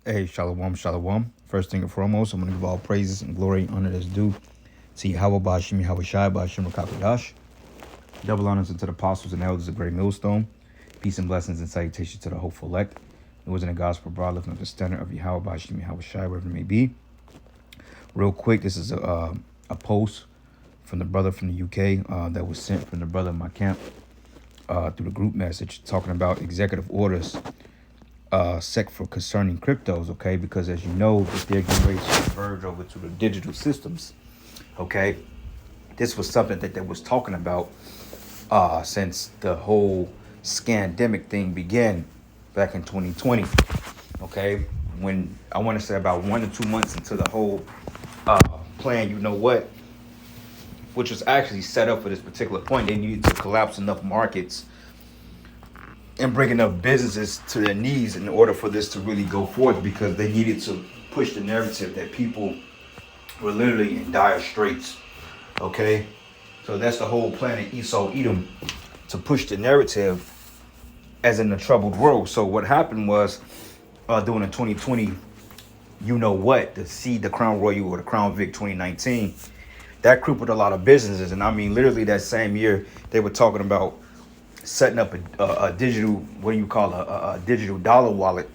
Hey, shalom, shalom. First thing and foremost, I'm going to give all praises and glory and honor that's due to Yahweh Bashim, Yahweh Shai, Bashim Rakakadash. Double honors to the apostles and elders of Great Millstone. Peace and blessings and salutations to the hopeful elect. It was in the gospel broad, lifting up the standard of Yahweh Bashim, Yahweh Shai, wherever it may be. Real quick, this is a post from the brother from the UK that was sent from the brother in my camp through the group message talking about executive orders sec for concerning cryptos, okay? Because as you know, that they're getting ready to converge over to the digital systems, okay? This was something that they was talking about since the whole scandemic thing began back in 2020, okay? When I want to say about 1 to 2 months into the whole plan, you know what, which was actually set up for this particular point, they needed to collapse enough markets and bring enough businesses to their knees in order for this to really go forth, because they needed to push the narrative that people were literally in dire straits. Okay, so that's the whole plan of Esau Edom, to push the narrative as in a troubled world. So what happened was during the 2020, you know what, the Crown Royal or the Crown Vic 2019, that crippled a lot of businesses. And I mean, literally that same year, they were talking about setting up a digital, what do you call a digital dollar wallet,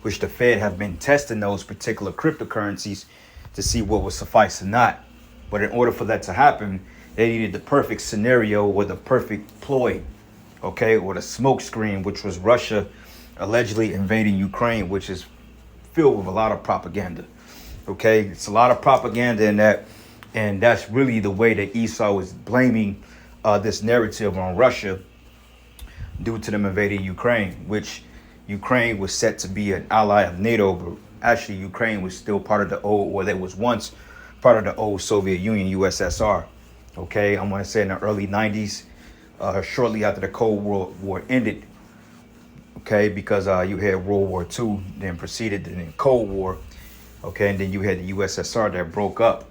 which the Fed have been testing those particular cryptocurrencies to see what would suffice or not. But in order for that to happen, they needed the perfect scenario or the perfect ploy, okay, or the smoke screen, which was Russia allegedly invading Ukraine, which is filled with a lot of propaganda. Okay, it's a lot of propaganda in that, and that's really the way that Esau is blaming this narrative on Russia due to them invading Ukraine, which Ukraine was set to be an ally of NATO, but actually Ukraine was still part of the old, or they was once part of the old Soviet Union, USSR. Okay, I'm going to say in the early 90s, shortly after the Cold War ended. Okay, because you had World War II, then proceeded to the Cold War. Okay, and then you had the USSR that broke up.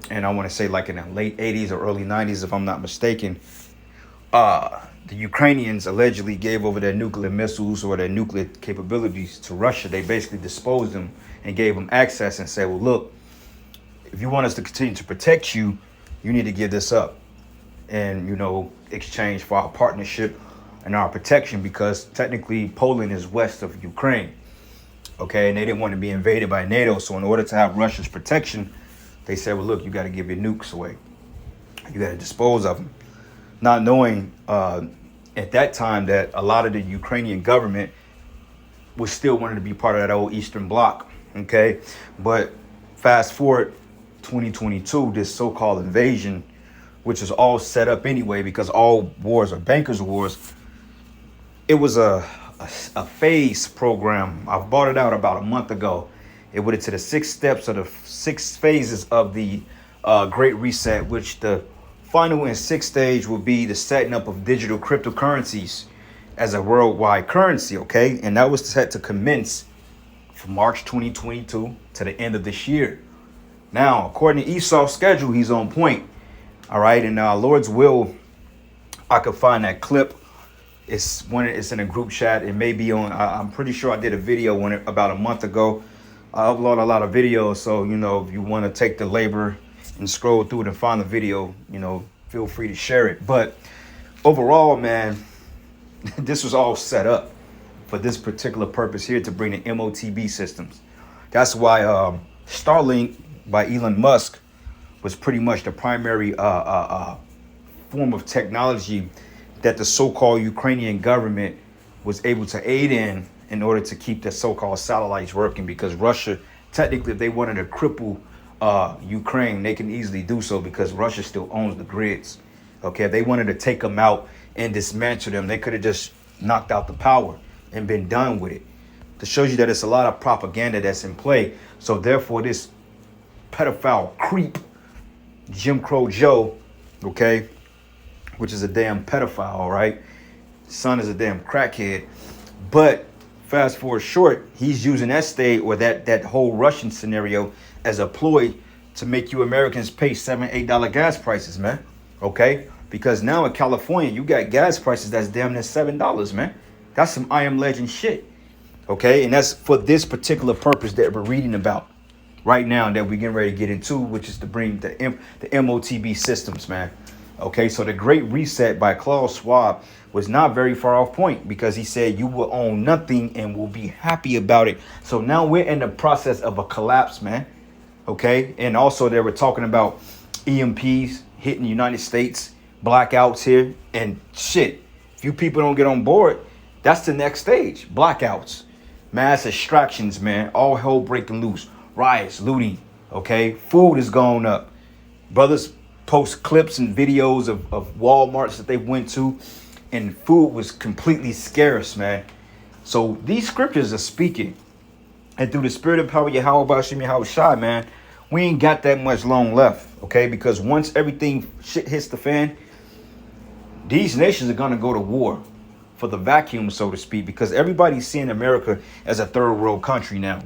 And I want to say like in the late 80s or early 90s, if I'm not mistaken, the Ukrainians allegedly gave over their nuclear missiles or their nuclear capabilities to Russia. They basically disposed them and gave them access and said, well, look, if you want us to continue to protect you, you need to give this up and, you know, exchange for our partnership and our protection, because technically Poland is west of Ukraine. Okay, and they didn't want to be invaded by NATO. So in order to have Russia's protection, they said, well, look, you got to give your nukes away. You got to dispose of them. Not knowing at that time that a lot of the Ukrainian government was still wanting to be part of that old Eastern Bloc. Okay. But fast forward 2022, this so-called invasion, which is all set up anyway, because all wars are bankers' wars. It was a phase program. I bought it out about a month ago. It went into the 6 steps of the 6 phases of the Great Reset, which the final and 6th stage will be the setting up of digital cryptocurrencies as a worldwide currency, okay? And that was set to commence from March 2022 to the end of this year. Now, according to Esau's schedule, he's on point, all right? And Lord's will, I could find that clip. It's in a group chat. It may be on, I'm pretty sure I did a video on it about a month ago. I upload a lot of videos, so, you know, if you want to take the labor and scroll through it and find the video, you know, feel free to share it. But overall, man, this was all set up for this particular purpose here, to bring the MOTB systems. That's why Starlink by Elon Musk was pretty much the primary form of technology that the so-called Ukrainian government was able to aid in order to keep the so-called satellites working, because Russia, technically, if they wanted to cripple Ukraine, they can easily do so, because Russia still owns the grids. Okay, if they wanted to take them out and dismantle them, they could have just knocked out the power and been done with it. To show you that it's a lot of propaganda that's in play. So therefore, this pedophile creep, Jim Crow Joe, okay, which is a damn pedophile, right? Son is a damn crackhead. But fast forward short, he's using that state or that whole Russian scenario as a ploy to make you Americans pay $7-8 gas prices, man. Okay? Because now in California, you got gas prices that's damn near $7, man. That's some I Am Legend shit. Okay, and that's for this particular purpose that we're reading about right now, that we're getting ready to get into, which is to bring the MOTB systems, man. Okay, so the Great Reset by Klaus Schwab was not very far off point, because he said you will own nothing and will be happy about it. So now we're in the process of a collapse, man. Okay, and also they were talking about EMPs hitting the United States, blackouts here, and shit. If you people don't get on board, that's the next stage. Blackouts, mass extractions, man. All hell breaking loose. Riots, looting. Okay, food is going up. Brothers post clips and videos of Walmarts that they went to, and food was completely scarce, man. So these scriptures are speaking. And through the spirit of power, Yahweh Bashim Yahweh Shai, man, we ain't got that much long left, okay? Because once everything shit hits the fan, these nations are going to go to war for the vacuum, so to speak, because everybody's seeing America as a third world country now.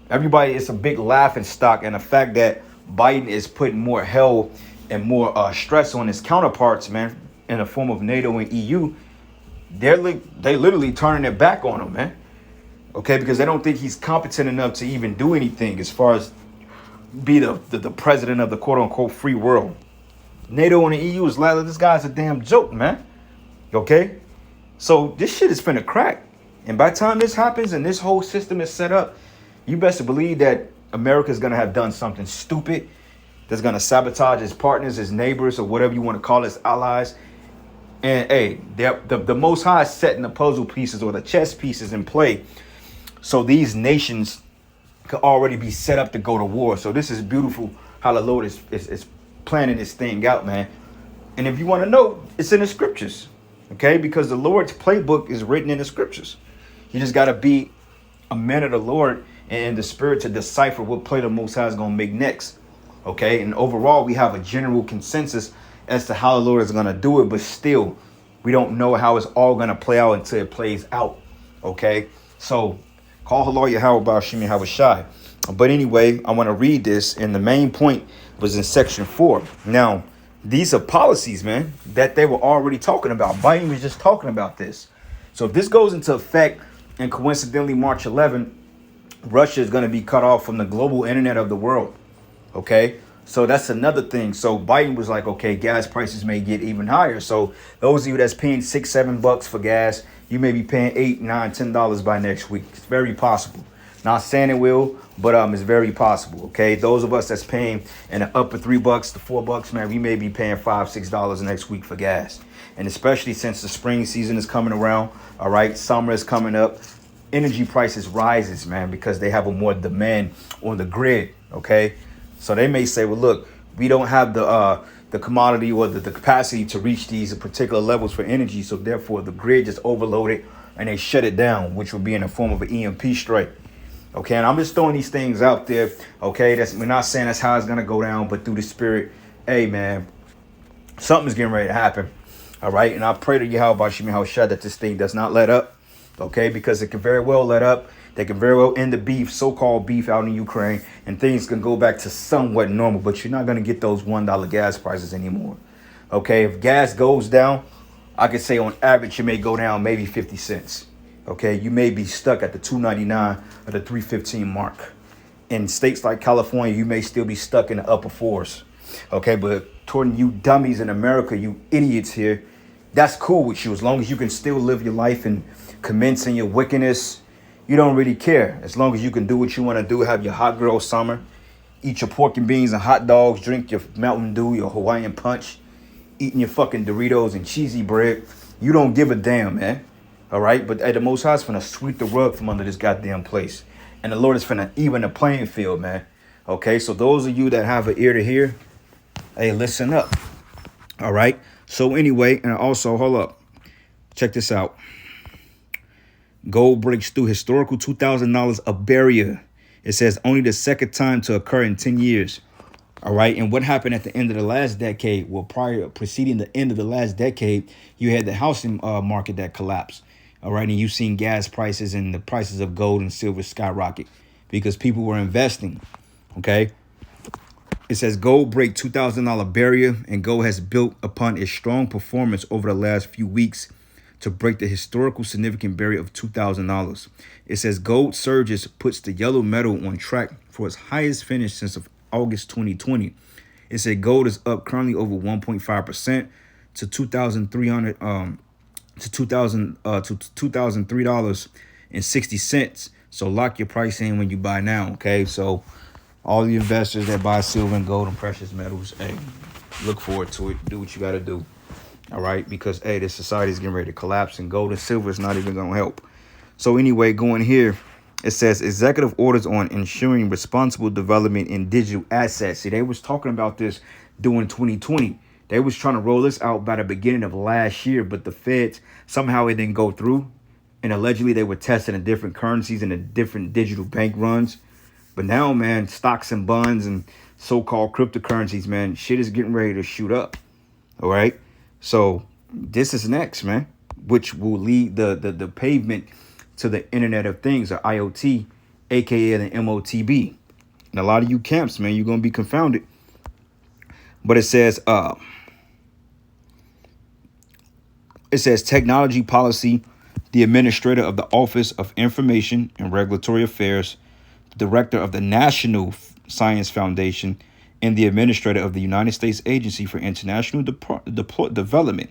Everybody, it's a big laughing stock, and the fact that Biden is putting more hell and more stress on his counterparts, man, in the form of NATO and EU, they literally turning their back on him, man. Okay, because they don't think he's competent enough to even do anything as far as be the president of the quote-unquote free world. NATO and the EU is like, this guy's a damn joke, man. Okay? So this shit is finna crack. And by the time this happens and this whole system is set up, you best to believe that America is going to have done something stupid that's going to sabotage its partners, its neighbors, or whatever you want to call its allies. And hey, the Most High is setting the puzzle pieces or the chess pieces in play, so these nations could already be set up to go to war. So this is beautiful how the Lord is planning this thing out, man. And if you want to know, it's in the scriptures, okay? Because the Lord's playbook is written in the scriptures. You just got to be a man of the Lord and the spirit to decipher what play the Most High is going to make next, okay? And overall, we have a general consensus as to how the Lord is going to do it, but still, we don't know how it's all going to play out until it plays out, okay? So call Halal Yahweh Bashim Yahweh Shai. But anyway, I want to read this, and the main point was in section 4. Now, these are policies, man, that they were already talking about. Biden was just talking about this. So if this goes into effect, and coincidentally March 11, Russia is going to be cut off from the global internet of the world, okay? So that's another thing. So Biden was like, okay, gas prices may get even higher. So those of you that's paying $6-7 for gas, you may be paying $8, $9, $10 by next week. It's very possible. Not saying it will, but it's very possible. Okay, those of us that's paying in the upper $3 to $4, man, we may be paying $5-6 next week for gas. And especially since the spring season is coming around, all right, summer is coming up, energy prices rises, man, because they have a more demand on the grid. Okay, so they may say, well, look, we don't have the commodity or the capacity to reach these particular levels for energy, so therefore the grid just overloaded and they shut it down, which will be in the form of an EMP strike. Okay, and I'm just throwing these things out there. Okay, we're not saying that's how it's gonna go down, but through the spirit, hey man, something's getting ready to happen. All right, and I pray to Yahweh Bashim Yahweh Shai that this thing does not let up. Okay, because it can very well let up. They can very well end the beef, so-called beef out in Ukraine, and things can go back to somewhat normal, but you're not going to get those $1 gas prices anymore. Okay, if gas goes down, I could say on average, it may go down maybe 50 cents. Okay, you may be stuck at the $2.99 or the $3.15 mark. In states like California, you may still be stuck in the upper fours. Okay, but toward you dummies in America, you idiots here, that's cool with you as long as you can still live your life and commence in your wickedness. You don't really care. As long as you can do what you want to do, have your hot girl summer, eat your pork and beans and hot dogs, drink your Mountain Dew, your Hawaiian Punch, eating your fucking Doritos and cheesy bread. You don't give a damn, man. All right? But the Most High is finna sweep the rug from under this goddamn place. And the Lord is finna even the playing field, man. Okay? So those of you that have an ear to hear, hey, listen up. All right? So anyway, and also, hold up. Check this out. Gold breaks through historical $2,000 a barrier. It says only the second time to occur in 10 years. All right. And what happened at the end of the last decade? Well, preceding the end of the last decade, you had the housing market that collapsed. All right. And you've seen gas prices and the prices of gold and silver skyrocket because people were investing. OK. It says gold break $2,000 barrier, and gold has built upon its strong performance over the last few weeks to break the historical significant barrier of $2,000. It says gold surges puts the yellow metal on track for its highest finish since of August 2020. It said gold is up currently over 1.5% to 2,300 to $2,003.60. So lock your price in when you buy now, okay? So all the investors that buy silver and gold and precious metals, hey, look forward to it. Do what you got to do, all right? Because, hey, this society is getting ready to collapse, and gold and silver is not even going to help. So anyway, going here, it says executive orders on ensuring responsible development in digital assets. See, they was talking about this during 2020. They was trying to roll this out by the beginning of last year, but the feds, somehow it didn't go through. And allegedly they were testing in different currencies and the different digital bank runs. But now, man, stocks and bonds and so-called cryptocurrencies, man, shit is getting ready to shoot up. All right. So this is next, man, which will lead the pavement to the Internet of Things, or IoT, aka the MOTB. And a lot of you camps, man, you're gonna be confounded. But it says technology policy, the administrator of the Office of Information and Regulatory Affairs, the director of the National Science Foundation, and the administrator of the United States Agency for International Development,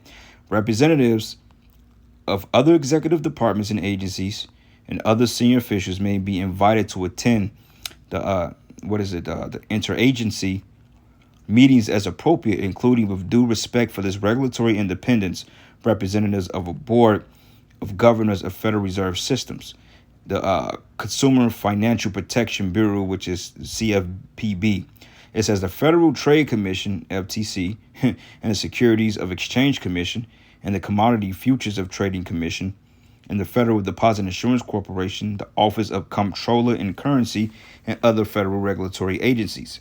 representatives of other executive departments and agencies, and other senior officials may be invited to attend the interagency meetings as appropriate, including with due respect for this regulatory independence, representatives of a board of governors of Federal Reserve Systems, the Consumer Financial Protection Bureau, which is CFPB. It says the Federal Trade Commission, FTC, and the Securities of Exchange Commission, and the Commodity Futures of Trading Commission, and the Federal Deposit Insurance Corporation, the Office of Comptroller in Currency, and other federal regulatory agencies.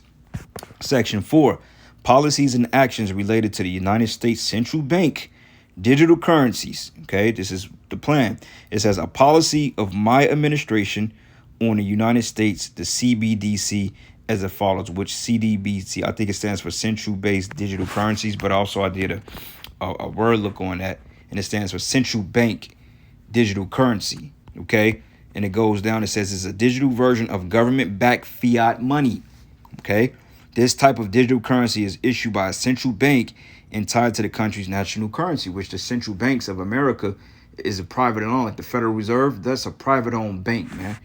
Section 4, policies and actions related to the United States Central Bank digital currencies. Okay, this is the plan. It says a policy of my administration on the United States, the CBDC, as it follows, which CDBC, I think it stands for Central Based Digital Currencies, but also I did a word look on that, and it stands for Central Bank Digital Currency. Okay, and it goes down, it says it's a digital version of government-backed fiat money. Okay, this type of digital currency is issued by a central bank and tied to the country's national currency, which the central banks of America is a private owned, like the Federal Reserve. That's a private owned bank, man.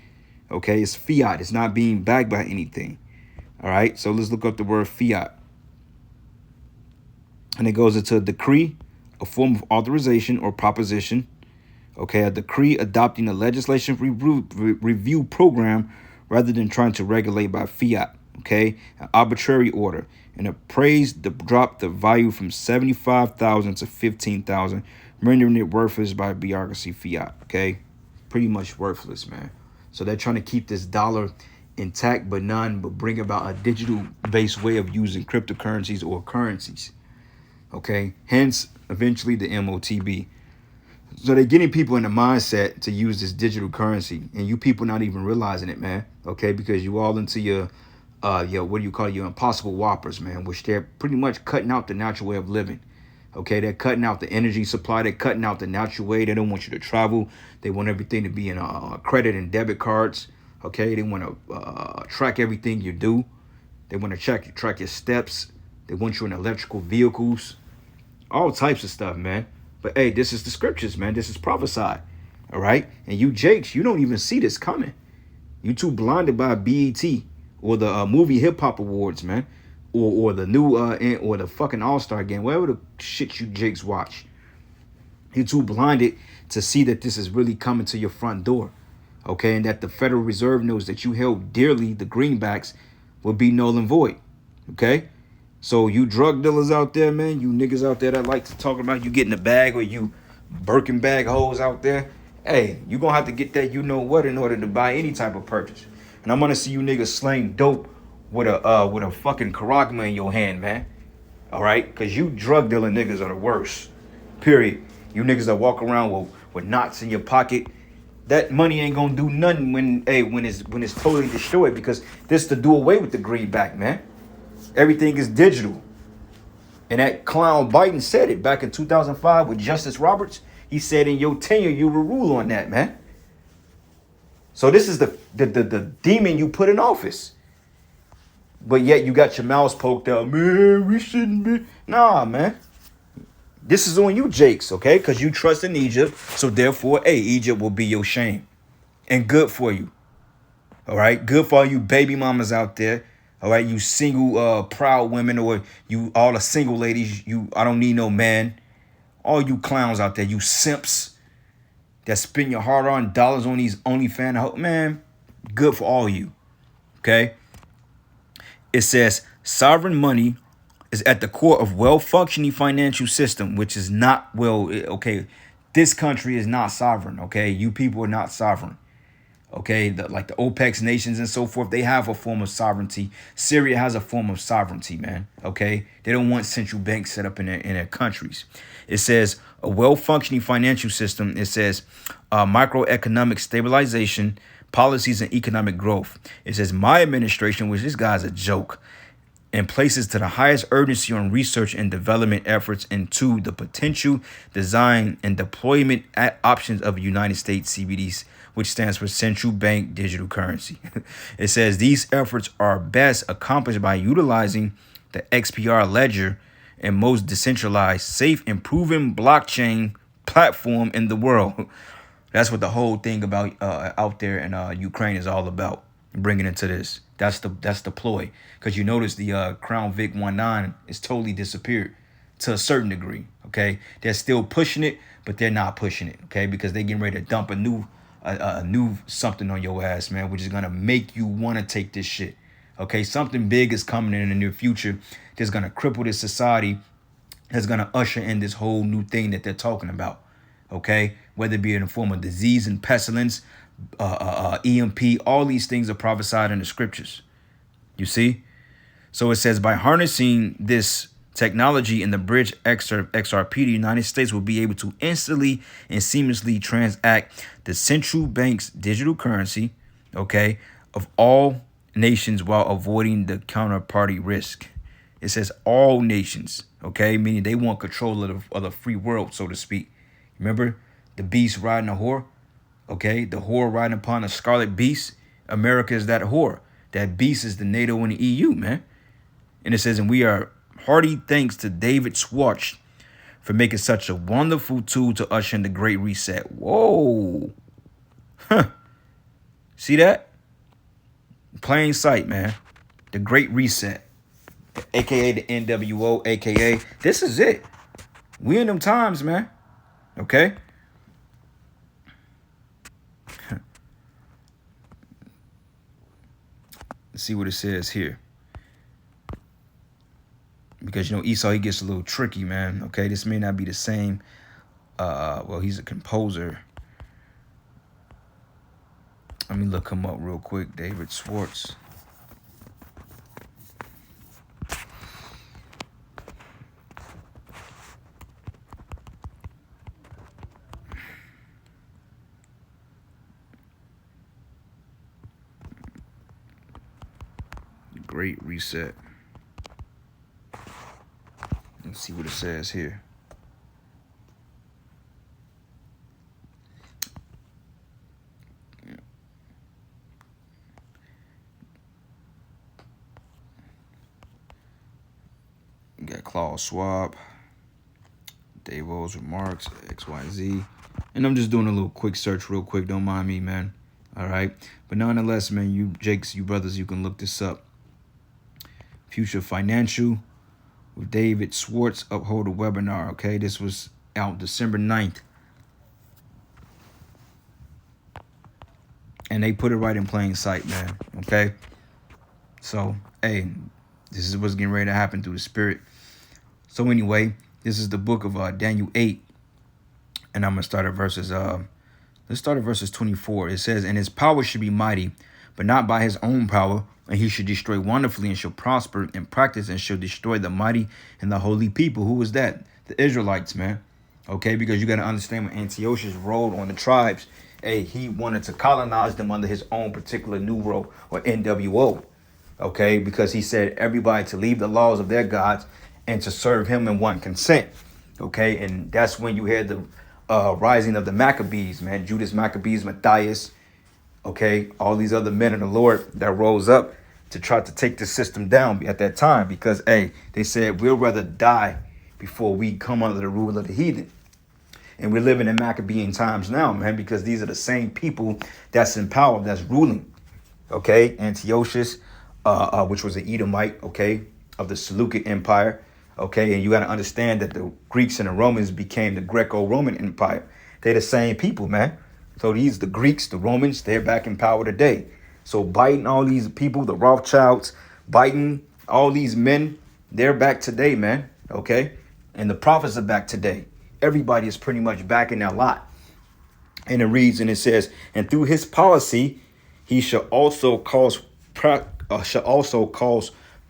Okay, it's fiat. It's not being backed by anything. All right, so let's look up the word fiat. And it goes into a decree, a form of authorization or proposition. Okay, a decree adopting a legislation review program rather than trying to regulate by fiat. Okay, an arbitrary order, and appraised drop the value from 75,000 to 15,000, rendering it worthless by bureaucracy fiat. Okay, pretty much worthless, man. So they're trying to keep this dollar intact, but bring about a digital-based way of using cryptocurrencies or currencies. Okay, hence eventually the MOTB. So they're getting people in the mindset to use this digital currency, and you people not even realizing it, man. Okay, because you all into your what do you call it? Your impossible whoppers, man, which they're pretty much cutting out the natural way of living. Okay, they're cutting out the energy supply. They're cutting out the natural way. They don't want you to travel. They want everything to be in credit and debit cards. Okay, they want to track everything you do. They want to track your steps. They want you in electrical vehicles, all types of stuff, man. But hey, this is the scriptures, man. This is prophesied. All right, and you Jakes, you don't even see this coming. You too blinded by BET or the movie hip hop awards, man, or the new or the fucking All-Star game, whatever the shit you Jakes watch. You're too blinded to see that this is really coming to your front door, okay, and that the Federal Reserve knows that you held dearly the greenbacks will be null and void, okay. So you drug dealers out there, man, you niggas out there that like to talk about you getting a bag, or you Birkin bag hoes out there, hey, you gonna have to get that you know what in order to buy any type of purchase. And I'm gonna see you niggas slang dope with a fucking Karagma in your hand, man. All right, because you drug dealing niggas are the worst. Period. You niggas that walk around with knots in your pocket, that money ain't gonna do nothing when it's totally destroyed, because this to do away with the greenback, man. Everything is digital. And that clown Biden said it back in 2005 with Justice Roberts. He said in your tenure, you will rule on that, man. So this is the demon you put in office. But yet you got your mouths poked out. Man, we shouldn't be. Nah, man. This is on you, Jakes, okay? Because you trust in Egypt. So therefore, hey, Egypt will be your shame. And good for you. All right? Good for all you baby mamas out there. All right? You single, proud women, or you all the single ladies. I don't need no man. All you clowns out there, you simps that spend your hard-earned dollars on these OnlyFans. Man, good for all you. Okay? It says, sovereign money is at the core of well-functioning financial system, which is not okay. This country is not sovereign. Okay, you people are not sovereign. Okay, like the OPEC nations and so forth, they have a form of sovereignty. Syria has a form of sovereignty, man. Okay, they don't want central banks set up in their countries. It says a well-functioning financial system. It says microeconomic stabilization, policies, and economic growth. It says my administration, which this guy's a joke, and places to the highest urgency on research and development efforts into the potential design and deployment options of United States CBDCs, which stands for central bank digital currency. It says these efforts are best accomplished by utilizing the XPR ledger and most decentralized, safe, and proven blockchain platform in the world. That's what the whole thing about out there in Ukraine is all about. Bringing it to this. That's the ploy. Because you notice the Crown Vic 19 is totally disappeared to a certain degree. Okay, they're still pushing it, but they're not pushing it. Okay, because they're getting ready to dump a new something on your ass, man, which is gonna make you want to take this shit. Okay, something big is coming in the near future that's gonna cripple this society. That's gonna usher in this whole new thing that they're talking about. Okay, whether it be in the form of disease and pestilence, EMP, all these things are prophesied in the scriptures. You see? So it says, by harnessing this technology in the bridge XRP, the United States will be able to instantly and seamlessly transact the central bank's digital currency, okay, of all nations while avoiding the counterparty risk. It says all nations, okay, meaning they want control of the free world, so to speak. Remember the beast riding a whore? Okay, the whore riding upon a scarlet beast. America is that whore. That beast is the NATO and the EU, man. And it says, and we are hearty thanks to David Schwartz for making such a wonderful tool to usher in the Great Reset. Whoa. Huh. See that? Plain sight, man. The Great Reset. AKA the NWO, AKA this is it. We in them times, man. Okay? Let's see what it says here. Because, you know, Esau, he gets a little tricky, man. Okay, this may not be the same. Well, he's a composer. Let me look him up real quick. David Schwartz. Great Reset. Let's see what it says here. You got Klaus Schwab, Davos remarks, XYZ. And I'm just doing a little quick search real quick. Don't mind me, man. All right. But nonetheless, man, you Jakes, you brothers, you can look this up. Future Financial with David Schwartz uphold a webinar. Okay, this was out December 9th. And they put it right in plain sight, man. Okay. So, hey, this is what's getting ready to happen through the spirit. So anyway, this is the book of Daniel 8. And I'm going to start at verses, let's start at verses 24. It says, and his power should be mighty, but not by his own power. And he should destroy wonderfully and shall prosper in practice and shall destroy the mighty and the holy people. Who was that? The Israelites, man. Okay, because you got to understand when Antiochus rode on the tribes, hey, he wanted to colonize them under his own particular Numero or NWO. Okay, because he said everybody to leave the laws of their gods and to serve him in one consent. Okay, and that's when you had the rising of the Maccabees, man. Judas Maccabees, Matthias, okay, all these other men of the Lord that rose up to try to take the system down at that time, because hey, they said we'll rather die before we come under the rule of the heathen. And we're living in Maccabean times now, man, because these are the same people that's in power, that's ruling. Okay, Antiochus, which was an Edomite, okay, of the Seleucid Empire. Okay, and you got to understand that the Greeks and the Romans became the Greco-Roman Empire. They're the same people, man. So the Greeks, the Romans, they're back in power today. So Biden, all these people, the Rothschilds, Biden, all these men, they're back today, man. Okay, and the prophets are back today. Everybody is pretty much back in their lot. And it reads, and it says, and through his policy, he shall also cause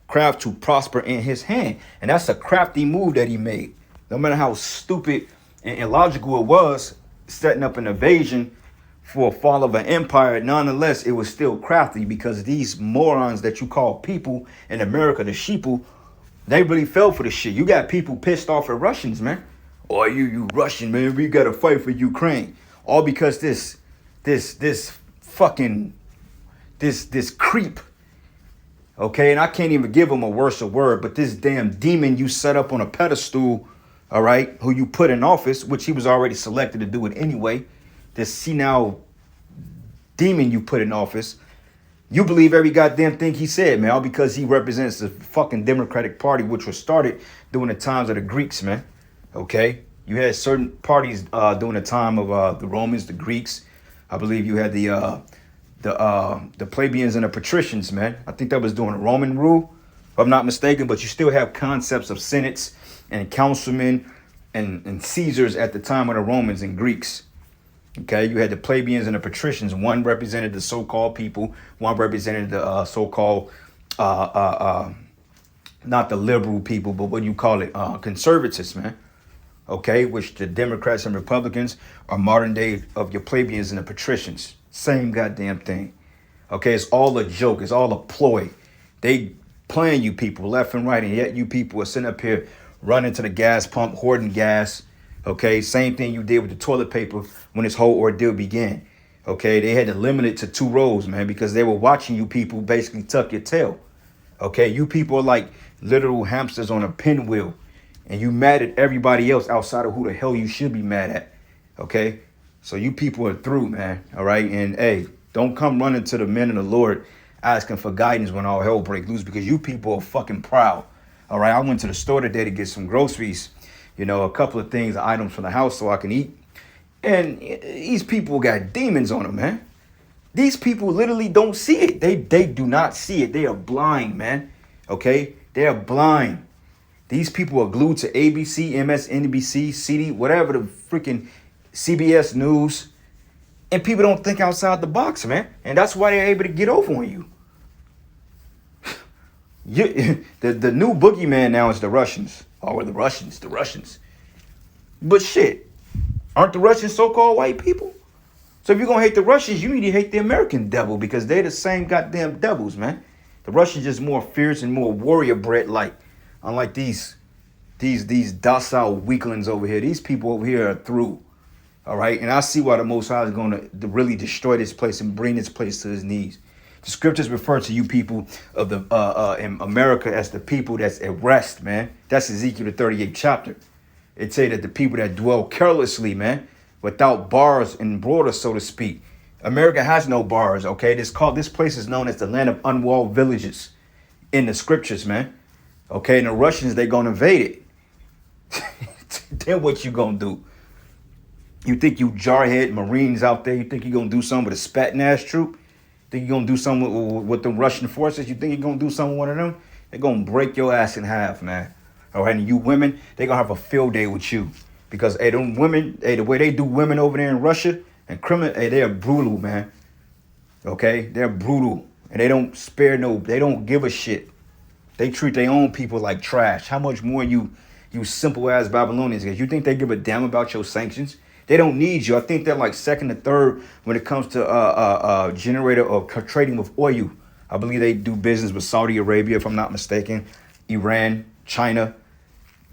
craft to prosper in his hand. And that's a crafty move that he made. No matter how stupid and illogical it was, setting up an invasion for a fall of an empire, nonetheless, it was still crafty, because these morons that you call people in America, the sheeple, they really fell for the shit. You got people pissed off at Russians, man. Oh, you Russian, man, we got to fight for Ukraine. All because this creep, okay, and I can't even give him a worse word, but this damn demon you set up on a pedestal, all right, who you put in office, which he was already selected to do it anyway, this senile demon you put in office, you believe every goddamn thing he said, man, all because he represents the fucking Democratic Party, which was started during the times of the Greeks, man, okay? You had certain parties during the time of the Romans, the Greeks. I believe you had the plebeians and the patricians, man. I think that was during the Roman rule, if I'm not mistaken. But you still have concepts of senates and councilmen and Caesars at the time of the Romans and Greeks. Okay, you had the plebeians and the patricians. One represented the so-called people. One represented the so-called, not the liberal people, but what you call it, conservatives, man. Okay, which the Democrats and Republicans are modern day of your plebeians and the patricians. Same goddamn thing. Okay, it's all a joke. It's all a ploy. They playing you people left and right, and yet you people are sitting up here running to the gas pump, hoarding gas. Okay, same thing you did with the toilet paper when this whole ordeal began. Okay, they had to limit it to 2 rolls, man, because they were watching you people basically tuck your tail. Okay, you people are like literal hamsters on a pinwheel. And you mad at everybody else outside of who the hell you should be mad at. Okay? So you people are through, man. All right? And hey, don't come running to the men of the Lord asking for guidance when all hell breaks loose, because you people are fucking proud. All right? I went to the store today to get some groceries, you know, a couple of things, items for the house so I can eat. And these people got demons on them, man. These people literally don't see it. They do not see it. They are blind, man. Okay? They are blind. These people are glued to ABC, MSNBC, CD, whatever the freaking CBS News. And people don't think outside the box, man. And that's why they're able to get over on you. The new boogeyman now is the Russians. Oh, the Russians. But shit, aren't the Russians so-called white people? So if you're going to hate the Russians, you need to hate the American devil, because they're the same goddamn devils, man. The Russians just more fierce and more warrior bred like. Unlike these docile weaklings over here, these people over here are through. All right. And I see why the Most High is going to really destroy this place and bring this place to his knees. The scriptures refer to you people of the in America as the people that's at rest, man. That's Ezekiel the 38th chapter. It say that the people that dwell carelessly, man, without bars and borders, so to speak. America has no bars. OK, this place is known as the land of unwalled villages in the scriptures, man. Okay, and the Russians, they gonna invade it. Then what you gonna do? You think you jarhead Marines out there? You think you gonna do something with a Spartan ass troop? Think you gonna do something with the Russian forces? You think you gonna do something with one of them? They're gonna break your ass in half, man. All right, and you women, they gonna have a field day with you, because hey, them women, hey, the way they do women over there in Russia and criminal, hey, they are brutal, man. Okay, they're brutal, and they don't spare they don't give a shit. They treat their own people like trash. How much more you simple ass Babylonians? Because you think they give a damn about your sanctions? They don't need you. I think they're like second or third when it comes to generator or trading with oil. I believe they do business with Saudi Arabia, if I'm not mistaken, Iran, China.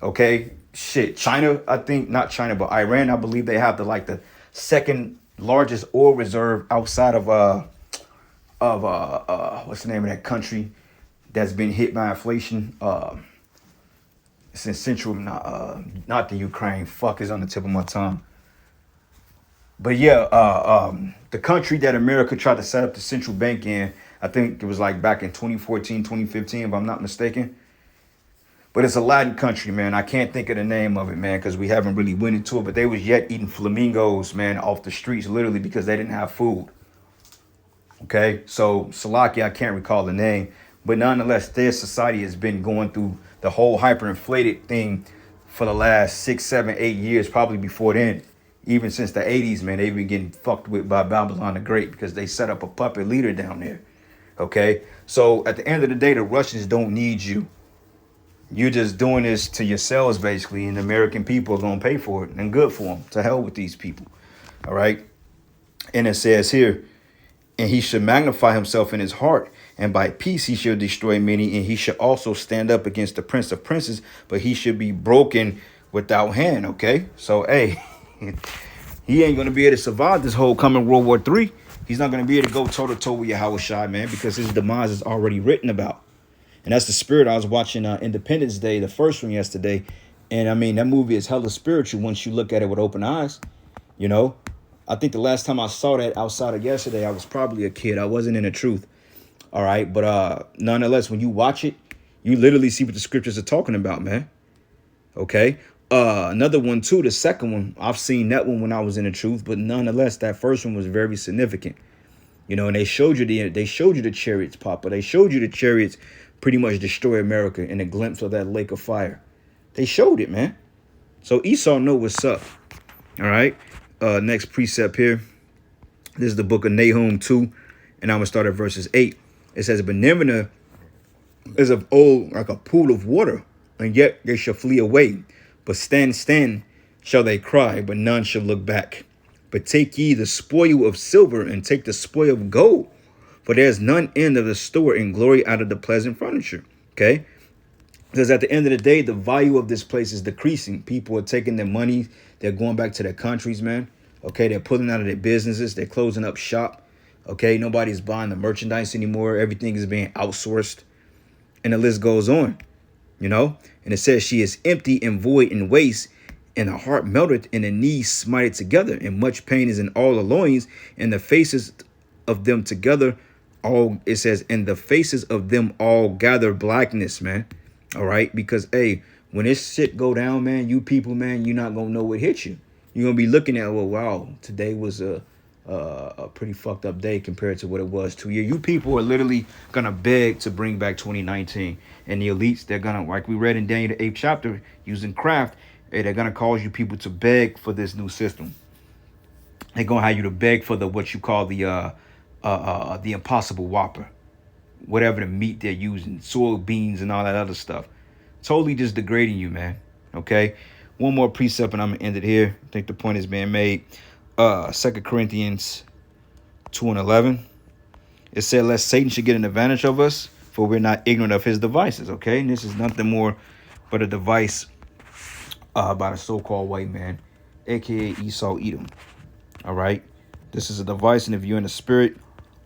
Okay, shit, China, I think, not China, but Iran, I believe they have the second largest oil reserve outside of what's the name of that country that's been hit by inflation? It's in Central, not the Ukraine. Fuck, is on the tip of my tongue. But yeah, the country that America tried to set up the central bank in, I think it was like back in 2014, 2015, if I'm not mistaken. But it's a Latin country, man. I can't think of the name of it, man, because we haven't really went into it. But they was yet eating flamingos, man, off the streets, literally because they didn't have food. Okay, so Salakia, I can't recall the name, but nonetheless, their society has been going through the whole hyperinflated thing for the last 6, 7, 8 years, probably before then. Even since the 80s, man, they've been getting fucked with by Babylon the Great because they set up a puppet leader down there. Okay, so at the end of the day, the Russians don't need you. You're just doing this to yourselves, basically, and the American people are going to pay for it, and good for them. To hell with these people. All right, and it says here, and he should magnify himself in his heart, and by peace he shall destroy many, and he should also stand up against the prince of princes, but he should be broken without hand. Okay, so hey, he ain't gonna be able to survive this whole coming World War III. He's not gonna be able to go toe to toe with Yahweh Shai, man, because his demise is already written about. And that's the spirit. I was watching Independence Day, the first one yesterday, and I mean that movie is hella spiritual once you look at it with open eyes, you know. I think the last time I saw that outside of yesterday, I was probably a kid. I wasn't in the truth. All right. But nonetheless, when you watch it, you literally see what the scriptures are talking about, man. OK, another one, too. The second one, I've seen that one when I was in the truth. But nonetheless, that first one was very significant. You know, and they showed you the chariots, Papa. They showed you the chariots pretty much destroy America in a glimpse of that lake of fire. They showed it, man. So Esau know what's up. All right. Next precept here. This is the book of Nahum 2, and I'm going to start at verses 8. It says, but Nineveh is of old like a pool of water, and yet they shall flee away. But stand, stand, shall they cry, but none shall look back. But take ye the spoil of silver, and take the spoil of gold, for there is none end of the store in glory out of the pleasant furniture. Okay? Because at the end of the day, the value of this place is decreasing. People are taking their money. They're going back to their countries, man. Okay, they're pulling out of their businesses. They're closing up shop. Okay, nobody's buying the merchandise anymore. Everything is being outsourced. And the list goes on, you know. And it says, she is empty and void and waste, and the heart melteth, and the knees smited together. And much pain is in all the loins, and the faces of them together, all, it says, and the faces of them all gather blackness, man. All right, because hey, when this shit go down, man, you people, man, you're not gonna know what hit you. You're gonna be looking at, well, wow, today was a pretty fucked up day compared to what it was 2 years. You people are literally gonna beg to bring back 2019, and the elites, they're gonna, like we read in Daniel the 8th chapter, using craft, they're gonna cause you people to beg for this new system. They're gonna have you to beg for the what you call the Impossible Whopper. Whatever the meat they're using, soybeans and all that other stuff. Totally just degrading you, man. Okay. One more precept and I'm going to end it here. I think the point is being made. 2 Corinthians 2:11. It said, lest Satan should get an advantage of us, for we're not ignorant of his devices. Okay. And this is nothing more but a device by the so-called white man, aka Esau Edom. All right. This is a device. And if you're in the spirit,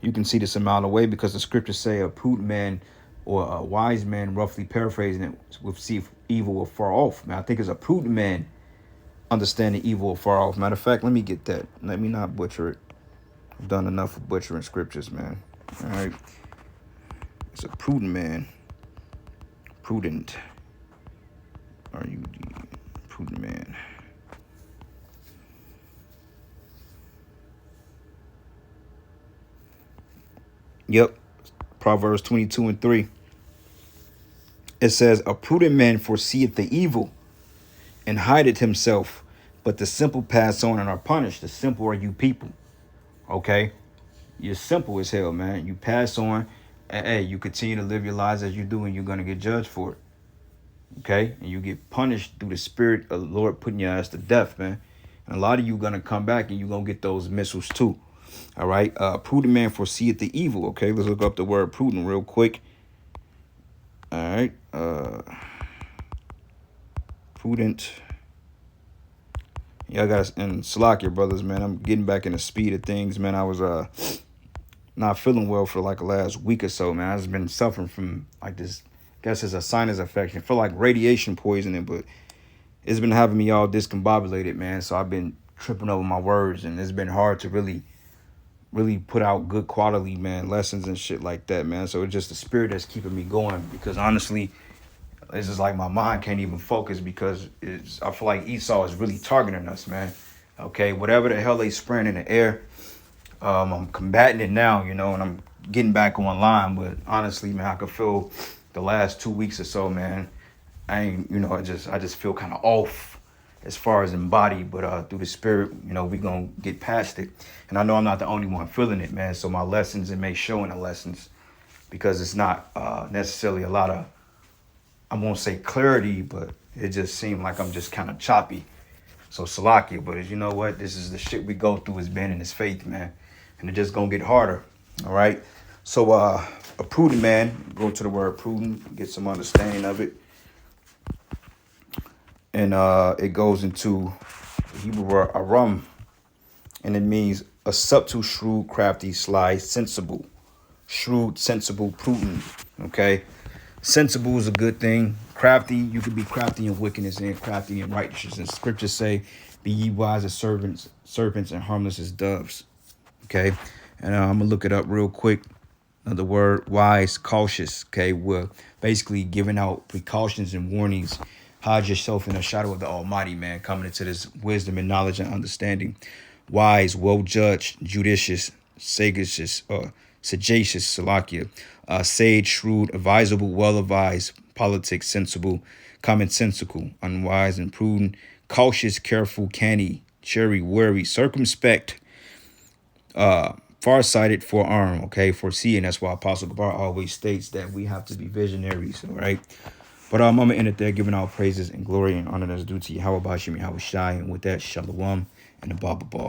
you can see this a mile away, because the scriptures say a prudent man or a wise man, roughly paraphrasing it, will see evil afar off. Man, I think it's a prudent man understanding evil afar off. Matter of fact, let me get that. Let me not butcher it. I've done enough of butchering scriptures, man. All right. It's a prudent man. Prudent. Are you the prudent man? Yep. Proverbs 22:3. It says, a prudent man foreseeth the evil and hideth himself, but the simple pass on and are punished. The simple are you people. Okay? You're simple as hell, man. You pass on, and hey, you continue to live your lives as you do, and you're going to get judged for it. Okay? And you get punished through the spirit of the Lord putting your ass to death, man. And a lot of you going to come back and you're going to get those missiles too. All right. Prudent man foreseeth the evil. Okay. Let's look up the word prudent real quick. All right. prudent. Yeah, I got and Salakia brothers, man. I'm getting back in the speed of things, man. I was not feeling well for like the last week or so, man. I've just been suffering from like this, I guess it's a sinus infection. I feel like radiation poisoning, but it's been having me all discombobulated, man. So I've been tripping over my words, and it's been hard to really put out good quality, man, lessons and shit like that, man. So it's just the spirit that's keeping me going, because honestly, it's just like my mind can't even focus, because I feel like Esau is really targeting us, man. Okay, whatever the hell they spraying in the air, I'm combating it now, you know, and I'm getting back online. But honestly, man, I could feel the last 2 weeks or so, man. I ain't, you know, I just feel kind of off as far as in body, but through the spirit, you know, we gonna get past it. And I know I'm not the only one feeling it, man. So my lessons, it may show in the lessons, because it's not necessarily a lot of, I won't say clarity, but it just seemed like I'm just kind of choppy. So Salakia, but as you know what, this is the shit we go through as being in this faith, man. And it just gonna get harder, all right? So a prudent man, go to the word prudent, get some understanding of it. And it goes into the Hebrew word aram, and it means a subtle, shrewd, crafty, sly, sensible. Shrewd, sensible, prudent, okay? Sensible is a good thing. Crafty, you could be crafty in wickedness and crafty in righteousness. And scriptures say, be ye wise as serpents and harmless as doves, okay? And I'm going to look it up real quick. The word wise, cautious, okay? We're basically giving out precautions and warnings. Hide yourself in the shadow of the Almighty, man, coming into this wisdom and knowledge and understanding. Wise, well-judged, judicious, sagacious, sagacious, Salakia, sage, shrewd, advisable, well-advised, politic, sensible, commonsensical, unwise and prudent, cautious, careful, canny, chary, wary, circumspect, farsighted, forearm, okay, foreseeing. That's why Apostle Gabar always states that we have to be visionaries, all right? But I'm going to end it there, giving all praises and glory and honor that's due to Yahweh Bashim Yahweh Shai. And with that, Shalom and the Baba Ball.